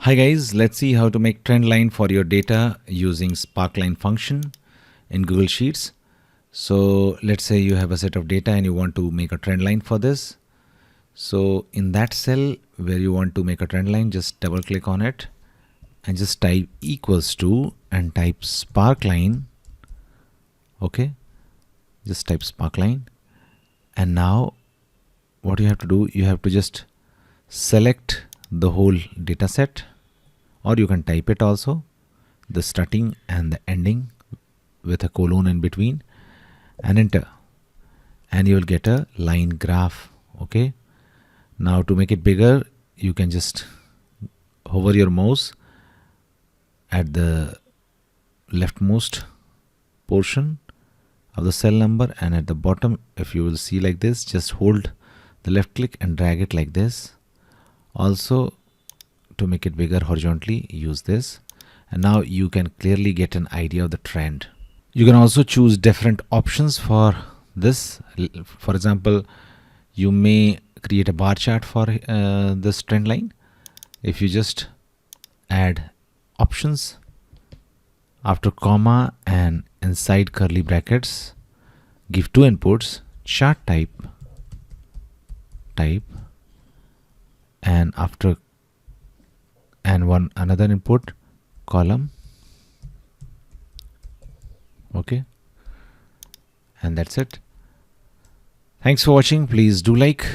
Hi guys, let's see how to make trend line for your data using Sparkline function in Google Sheets. So let's say you have a set of data and you want to make a trend line for this. So in that cell where you want to make a trend line, just double click on it and just type equals to and type Sparkline. Okay, just type Sparkline. And now what you have to do, you have to just select the whole data set, or you can type it also, the starting and the ending with a colon in between, and enter, and you will get a line graph. Okay, now to make it bigger, you can just hover your mouse at the leftmost portion of the cell number, and at the bottom, if you will see like this, just hold the left click and drag it like this. Also, to make it bigger horizontally, use this, and now you can clearly get an idea of the trend. You can also choose different options for this. For example, you may create a bar chart for this trend line. If you just add options after comma and inside curly brackets, give two inputs, chart type, and after one another input, column. Okay, and that's it. Thanks for watching. Please do like,